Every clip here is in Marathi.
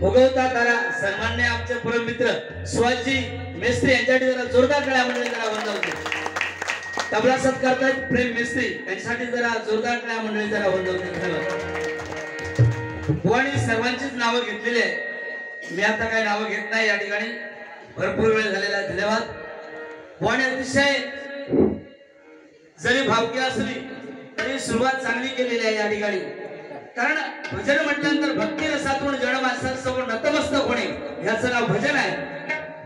उगवता तारा सन्माननीय आमचे परम मित्र शिवाजी मेस्त्री यांच्यासाठी जरा जोरदार टाळ्या मंडळी जरा वंदवते. तबला सत्कारतात प्रेम मेस्त्री यांच्यासाठी जरा जोरदार टाळ्या मंडळी जरा वंदवते. बुवानी सर्वांचीच नावं घेतलेली आहे. मी आता काही नावं घेत नाही या ठिकाणी. भरपूर वेळ झालेला आहे. धन्यवाद. बुवानी अतिशय जरी भावकी असली तरी सुरुवात चांगली केलेली आहे या ठिकाणी. कारण भजन म्हटल्यानंतर भक्ती रसातून जड माणसांसमोर नतमस्तक होणे याचं नाव भजन आहे.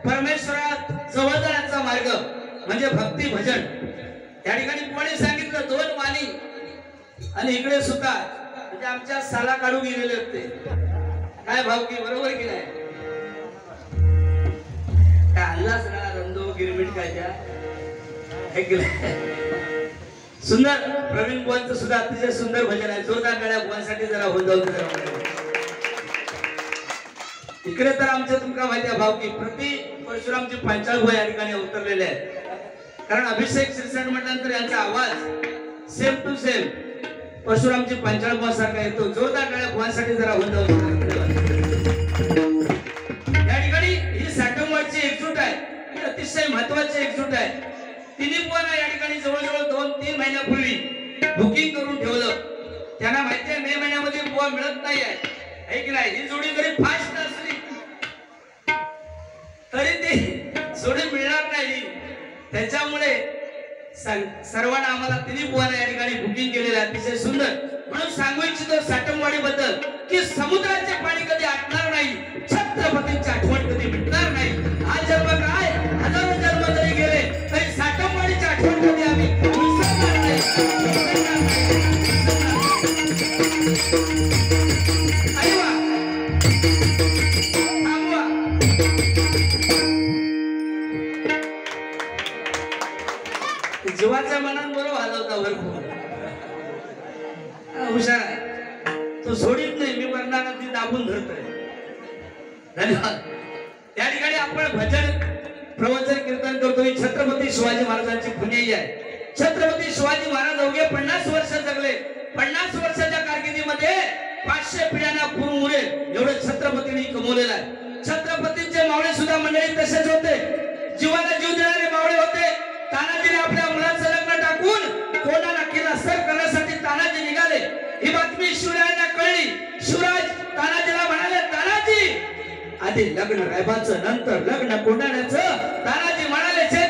परमेश्वरात जवळ जाण्याचा मार्ग म्हणजे भक्ती भजन. या ठिकाणी कोणी सांगितलं दोन वाणी आणि इकडे सुद्धा म्हणजे आमच्या साला काढू गेलेले होते. काय भावकी बरोबर की नाही? काय हल्लाच ना रंदो गिरमिट काय त्या सुंदर प्रवीण बुवांचं सुद्धा अतिशय सुंदर भजन आहे. जोरदार टाळ्या बुवांसाठी जरा वंदवते जरा. इकडे तर आमच्या तुमका माहिती आहे भावकी प्रति परशुरामची 45 बुवा या ठिकाणी उतरलेले आहेत. कारण अभिषेक श्रीसंत म्हटल्यानंतर यांचा आवाज सेम टू सेम परशुरामची 45 बुवा सारखा येतो. जोरदार टाळ्या बुवांसाठी जरा वंदवते. या ठिकाणी ही साठमवाडची एकजूट आहे. ही अतिशय महत्वाची एकजूट आहे. तिन्ही बुवांना या ठिकाणी जवळजवळ 2-3 महिन्यापूर्वी बुकिंग करून ठेवलं. त्यांना माहिती आहे मे महिन्यामध्ये बुवा मिळत नाही आहे की नाही. ही जोडी जरी फास्ट असली तरी ती जोडी मिळणार नाही. त्याच्यामुळे सर्वांना आम्हाला तिन्ही बुवांना या ठिकाणी बुकिंग केलेलं आहे. अतिशय सुंदर. म्हणून सांगू इच्छितो साठमवाडी बद्दल की समुद्राचे पाणी कधी आटणार नाही. छत्रपतींची आठवण कधी मिटणार नाही. हा जन्म काय हजारो जन्म जरी गेले तरी साठमवाडीची आठवण कधी आम्ही विसरणार नाही. जीवाच्या मनात बरोबर हलवता भरपूर हुशार आहे तो. सोडित नाही. मी वर्णाला ती दाबून धरतोय. धन्यवाद. या ठिकाणी आपण भजन प्रवचन कीर्तन करतोय. छत्रपती शिवाजी महाराजांची पुण्याई आहे. छत्रपती शिवाजी महाराज अवघे 50 वर्ष जगले. 50 वर्षाच्या कारकिर्दीमध्ये 500 पिढ्यांना कुरमुरे एवढे छत्रपतींनी कमवलेलं आहे. छत्रपतींचे मावळे सुद्धा मंडळी तसेच होते. जीवाला जीव देणारे मावळे होते. तानाजीने आपल्या मुलाचं लग्न टाकून कोणाला किल्ला सर करण्यासाठी तानाजी निघाले. ही बातमी शिवरायांना कळली. शिवराज तानाजीला म्हणाले तानाजी आधी लग्न रायबाचं नंतर लग्न कोंडाण्याचं. तानाजी म्हणाले छे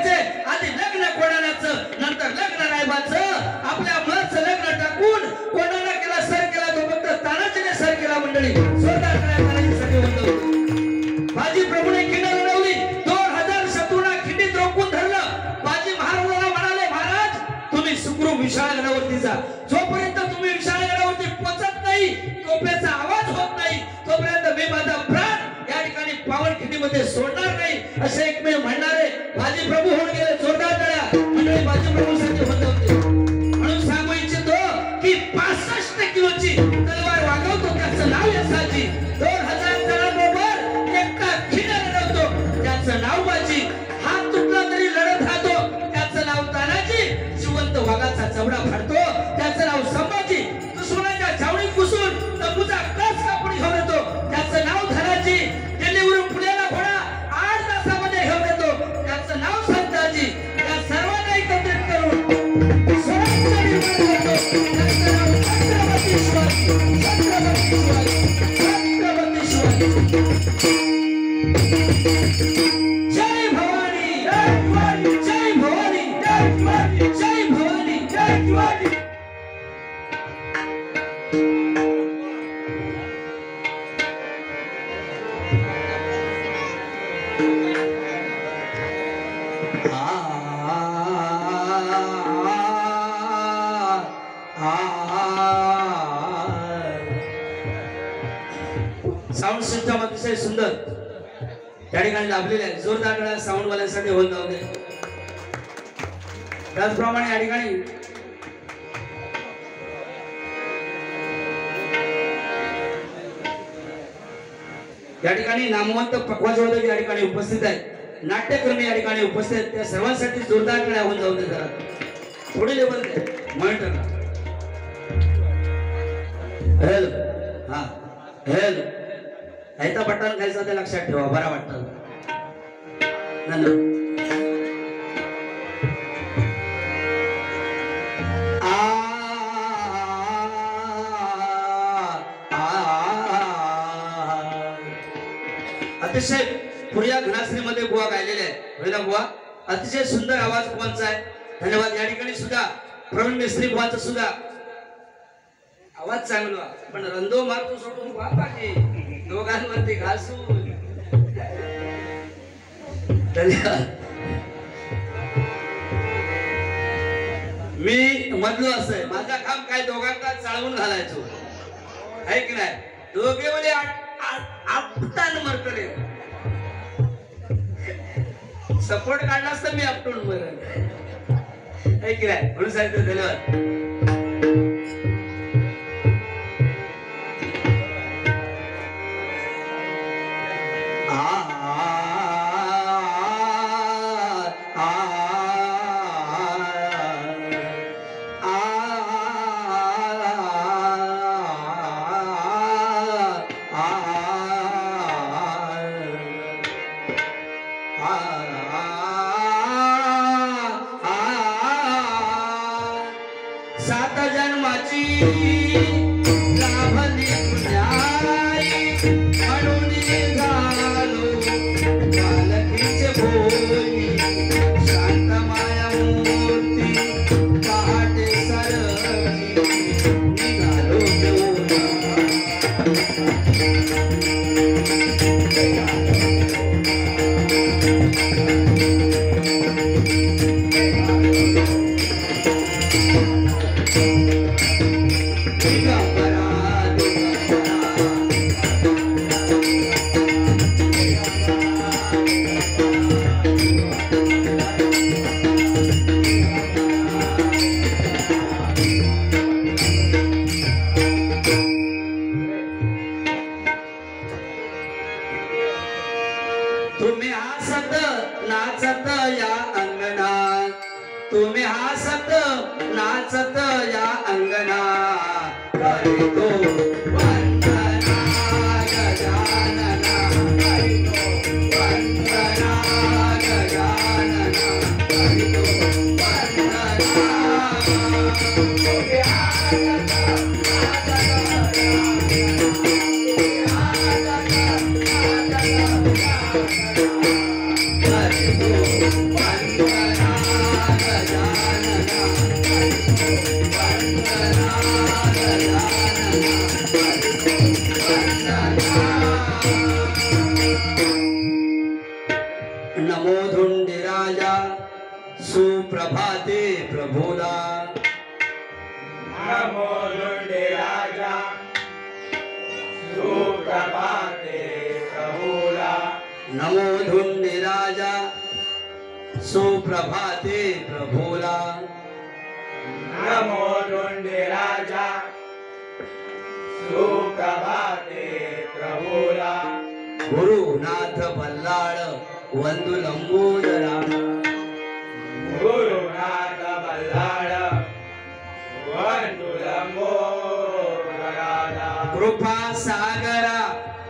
आधी लग्न कोंडाण्याचं नंतर लग्न रायबाचं. आपल्या मुलाचं लग्न टाकून कोणाला केला सर केला तो फक्त तानाजीने सर केला. मंडळी जोरदार तानाजीसाठी वंदवते. बाजी प्रभूने खिंड लढवली. 2000 शत्रूंना खिंडीत रोखून धरलं. बाजी महाराजांना म्हणाले महाराज तुम्ही सुखरूप विशाळगडावरती जा. जोपर्यंत तुम्ही विशाळगडावरती पोहोचत नाही तोपर्यंत आवाज होत नाही तोपर्यंत मी माझा प्राण या ठिकाणी पावनखिंडीमध्ये सोडणार नाही असे एकमेव म्हणणारे बाजी प्रभू होऊन गेले. जोरदार टाळ्या मंडळी बाजी प्रभूंसाठी वंदवते. म्हणून सांगू इच्छितो की 65 किलोची तलवार वागवतो त्याचं नाव यशाची. 2000 जणांबरोबर एकटा खिंड लढवतो त्याचं नाव बाजी. हात तुटला तरी लढत राहतो त्याचं नाव तानाजी. जिवंत वाघाचा चमडा फाडतो त्याचं नाव संभाजी. दुश्मनाच्या छावणीत घुसून तंबूचा कस कापून घेऊन येतो त्याचं नाव धनाजी. दिल्लीवरून पुण्याला घोडा 8 तासामध्ये घेऊन येतो त्याचं नाव संताजी. या सर्वांना एकत्रित करून स्वराज्य निर्माण करतो त्याचं नाव छत्रपती शिवाजी. छत्रपती शिवाजी. छत्रपती शिवाजी. जय भवानी. जय भवानी. जय भवानी. जय भवानी. जय भवानी. जय भवानी. साऊंड सिस्टम अतिशय सुंदर त्या ठिकाणी लाभलेले आहे. जोरदार टाळ्या साऊंड वाल्यांसाठी वंदवते. त्याचप्रमाणे या ठिकाणी नामवंत पखवाजवादक या ठिकाणी उपस्थित आहेत. नाट्यकर्मी या ठिकाणी उपस्थित आहेत. त्या सर्वांसाठी जोरदार टाळ्या वंदवते. जरा थोडी लेवल मॉनिटर हेल हा हेल हैता पट्टान खायचा ते लक्षात ठेवा, बरा वाटतं. धन्यवाद. अतिशय पुऱ्या घनाश्रीमध्ये बुवा गायलेले आहे. पहिला बुवा अतिशय सुंदर आवाज बुवांचा आहे. धन्यवाद. या ठिकाणी सुद्धा प्रवीण मिस्त्री बुवांचा सुद्धा आवाज चांगला, पण रंदो मारतो सोडून बुवा बाकी दोघांवरती घासू. धन्यवाद. मी मधलो असं माझा काम काय दोघांना चाळवून घालायचो आहे की नाही. दोघे म्हणजे आपटान मरतले सपोर्ट काढला असता मी आपटून मरण आहे की नाही. म्हणून सांगितलं. धन्यवाद. सात जन्माची लाभली पुण्याई म्हणून झालो पालखीचे भोई. शांत माया मूर्ती पहाटे सरकी निघालो तुम्ही हसत नाचत या अंगणात, तुम्ही हसत नाचत या अंगणात करीतो वंदना गजानना, करीतो वंदना गजानना, करीतो वंदना. तुम्ही हसत नमो धुंडी राजा सुप्रभाते प्रभुला, नमो धुंडी राजा सुप्रभाते प्रभुला, नमो धुंडी राजा सुप्रभाते प्रभुला, नमो धुंडी राजा सुप्रभाते प्रभुला. गुरुनाथ बल्लाळ वंदु लंबोदरा, गुरुनाथ बल्लाळ वंदु लंबोदराला. कृपा सागरा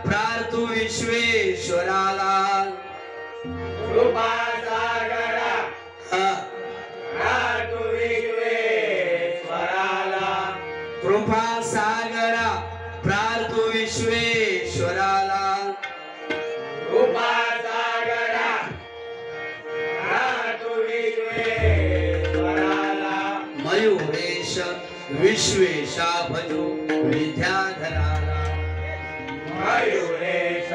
प्रार्थू विश्वेश्वराला, कृपा सागरा प्रार्थू विश्वेश्वराला, कृपा सागरा प्रार्थू विश्वेश्वराला. कृपा सागरा प्रार्थू विश्वेश्वराला. मयुरेश विश्वेशा भजो विद्याधराला, मयुरेश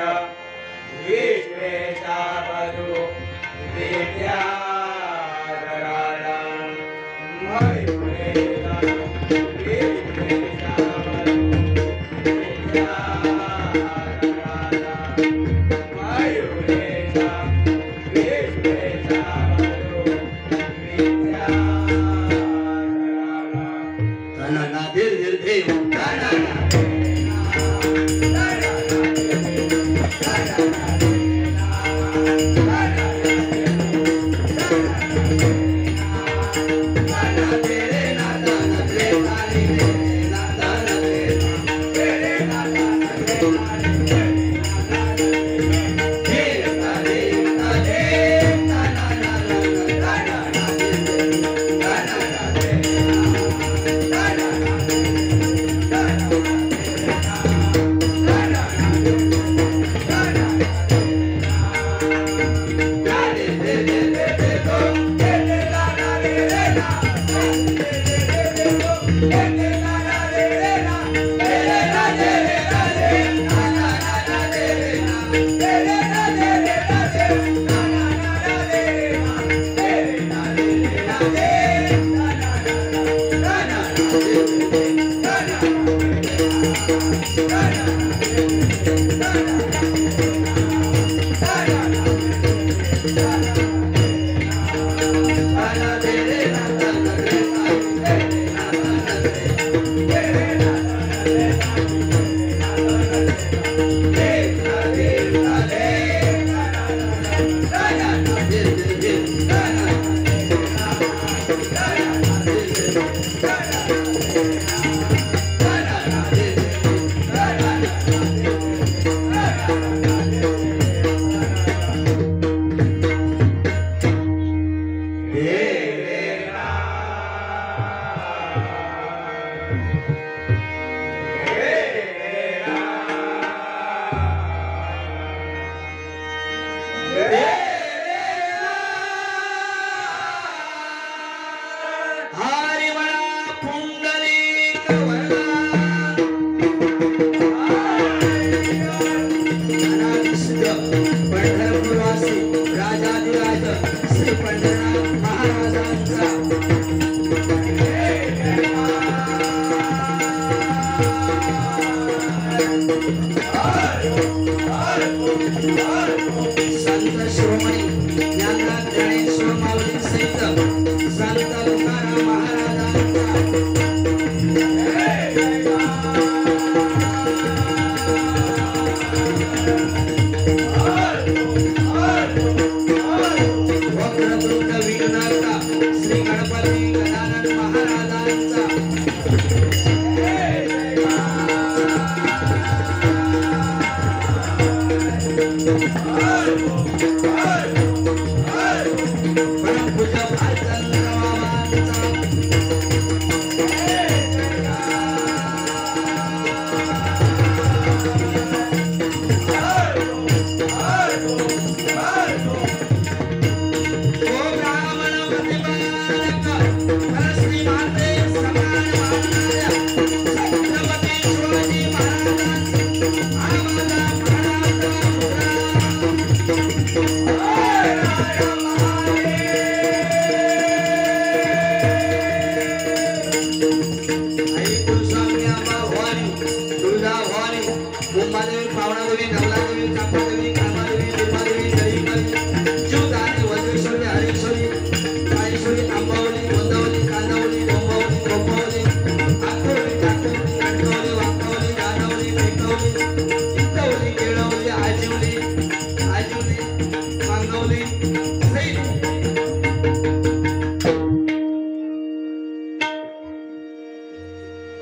विश्वेशा भजो विद्याधराला. मयुरेश विश्वेशा भजो विद्याधराला. मयुरेश विश्वेशा भजो विद्याधराला. धनना धीर धीर देव धनना तेरे ना धन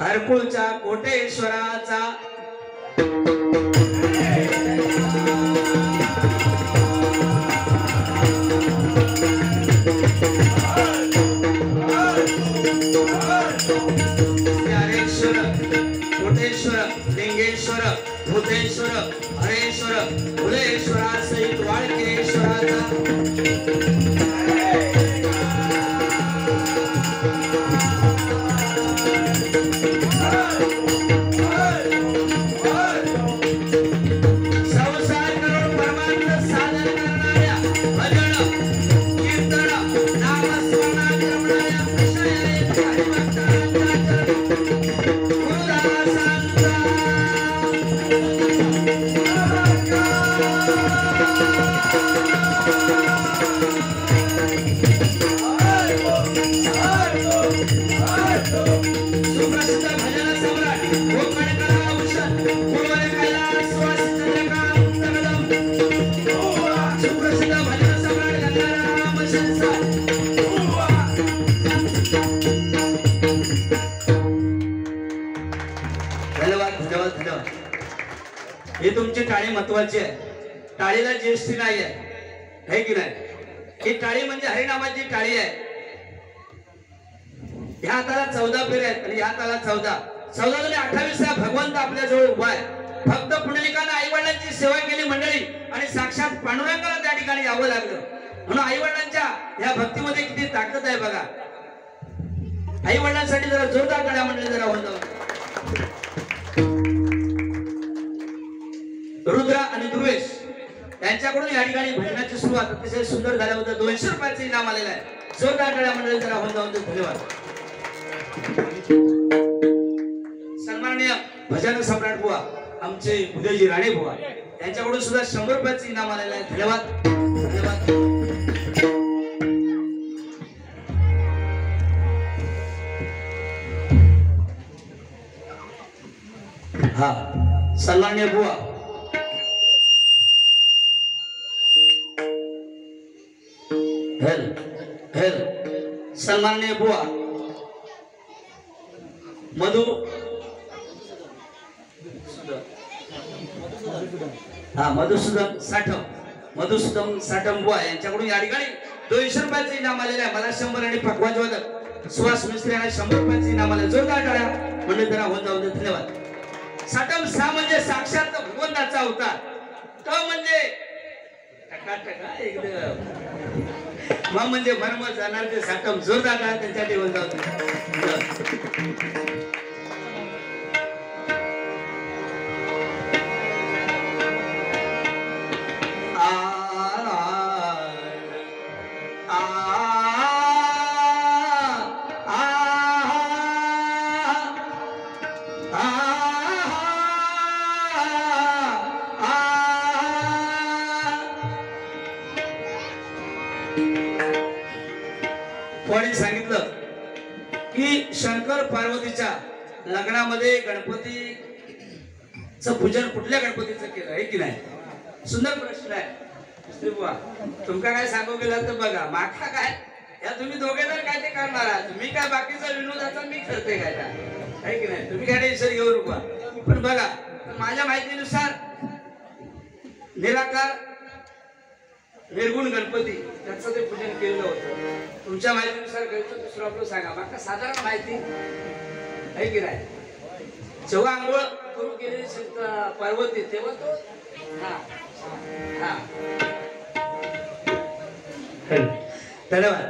हरकुळचा कोटेश्वराचा ज्ञानेश्वर कोटेश्वर लिंगेश्वर भूतेश्वर हरेश्वर भुलेश्वरा सहित वाळकेश्वराचा ही तुमची टाळी महत्वाची आहे. टाळीला ज्येष्ठी नाही आहे की नाही. ही टाळी म्हणजे हरिनामाची टाळी आहे. ह्या हाताला 14 फेऱ्या आहेत आणि ह्या हाताला 14 आणि 28 भगवंत आपल्या जवळ उभा आहे. फक्त पुंडलिकानं आई वडिलांची सेवा केली मंडळी आणि साक्षात पांडुरंगाला त्या ठिकाणी यावं लागलं. म्हणून आई वडिलांच्या या भक्तीमध्ये किती ताकद आहे बघा. आई वडिलांसाठी जरा जोरदार टाळ्या मंडळी जरा होऊन जाऊ. रुद्र आणि ध्रुवेश यांच्याकडून या ठिकाणी भजनाची सुरुवात अतिशय सुंदर झाल्याबद्दल 200 रुपयाचं इनाम आलेलं आहे. जोरदार टाळ्या मंडळी जरा होऊन जाऊन धन्यवाद. सन्माननीय भजन सम्राट बुवा आमचे उदयजी राणे बुवा यांच्याकडून सुद्धा 100 रुपयाचं इनाम आलेलं आहे. धन्यवाद धन्यवाद. हा सन्माननीय बुवा सन्माननीय बुवा मधुसूदन साठम बुवा यांच्याकडून या ठिकाणी 200 रुपयाचं इनाम आलेलं आहे. मला 100 आणि पकवाजवादक सुहास मिस्त्री यांना 100 रुपयाचं इनाम आलं. जोरदार टाळ्या म्हणजे जरा होऊन जाऊ. धन्यवाद. साठम सा म्हणजे साक्षात भगवंताचा अवतार. ट म्हणजे टका एकदम म म्हणजे मर्म जाणार ते साठम. जोरदार टाळ्या त्यांच्यासाठी होऊन जाऊ. कोणी सांगितलं की शंकर पार्वतीच्या लग्नामध्ये गणपतीचं पूजन कुठल्या गणपतीचं केलं आहे की नाही? सुंदर प्रश्न आहे. तुमका काय सांगू गेला तर बघा माखा काय या तुम्ही दोघे जण काय ते करणार आहात. मी काय बाकीचा विनोदाचा मी करते काय आहे की नाही? तुम्ही काय टेन्शन घेऊ नका. पण बघा माझ्या माहितीनुसार निराकार निर्गुण गणपती त्याचं ते पूजन केलेलं होतं. तुमच्या माहितीनुसार गणपती दुसरं आपलं सांगा. माका साधारण माहिती आहे की नाही? जेव्हा आंघोळ करू गेले पार्वती तेव्हा तो धन्यवाद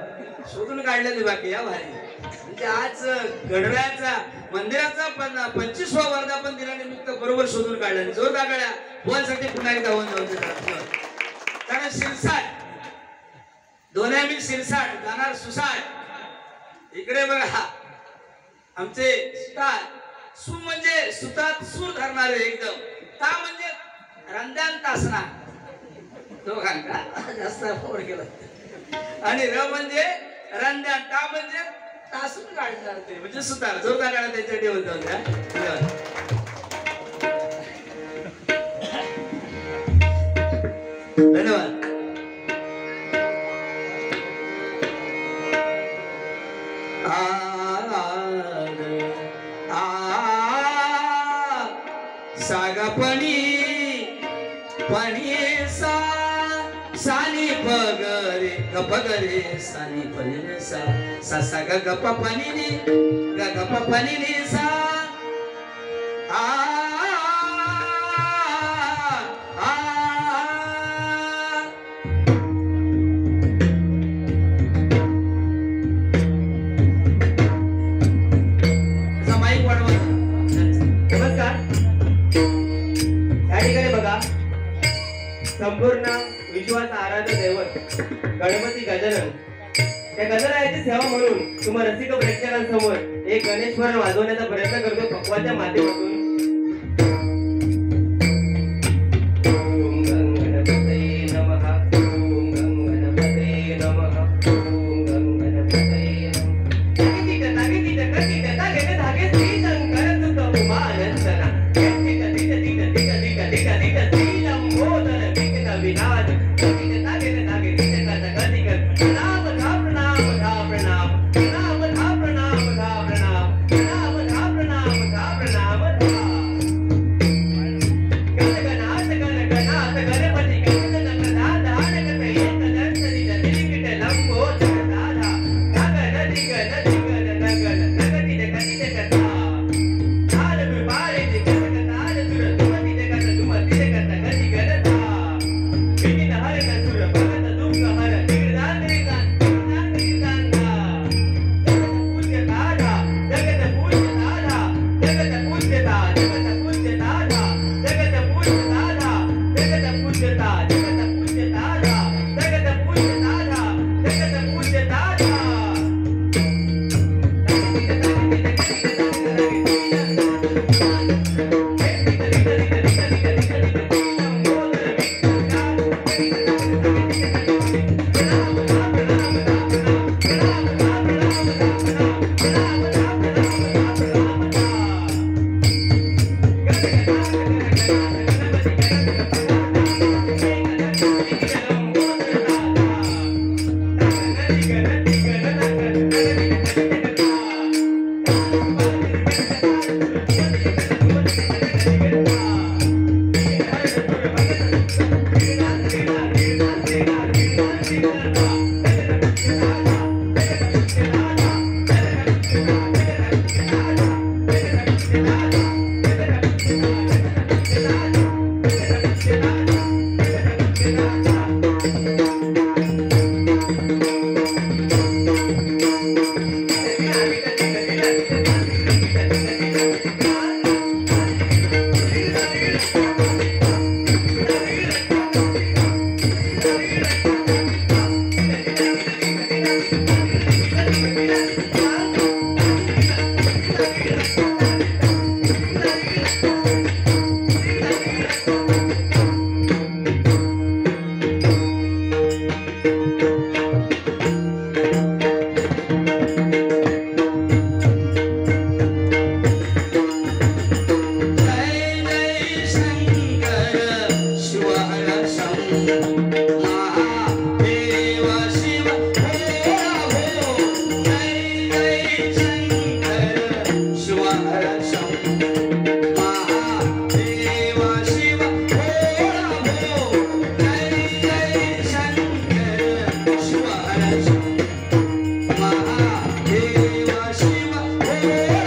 शोधून काढलेली बाकी या भारी. म्हणजे आज गडरायाचा मंदिराचा 25वा वर्धापन दिनानिमित्त बरोबर शोधून काढलं. जोरदार टाळ्या बोलसाठी पुन्हा एकदा होऊन जाऊ. कारण शिरसाट दोन्ही शिरसाट जाणार सुसाट. इकडे बघा आमचे सुतार सु म्हणजे सुतात सूर धरणारे एकदम. ता म्हणजे रंध्यान तासना दोघांका जास्त फोड केला. आणि र म्हणजे रंध्यान ता म्हणजे तासून काढणार ते म्हणजे सुतार. जोरदार काढा त्याच्या ठेवून जाऊ द्या. धन्यवाद. सागपणी पणी सा सानी पगरे गपगरे सानी पणी सा सा सा ग गप पणी नी ग गप पणी नी सा संपूर्ण विश्वाचा आराध्य दैवत गणपती गजानन त्या गणरायाची सेवा म्हणून तुम्हा रसिक प्रेक्षकांसमोर एक गणेश्वर वाजवण्याचा प्रयत्न करतो पक्वाच्या माध्यमातून. प्रणाम जय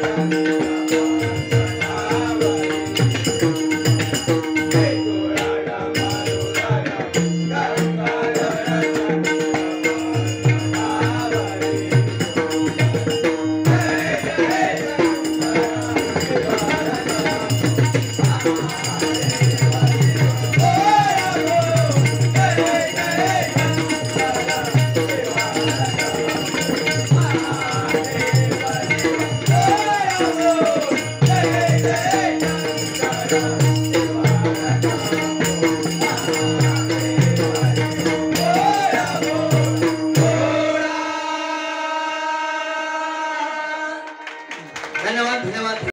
राम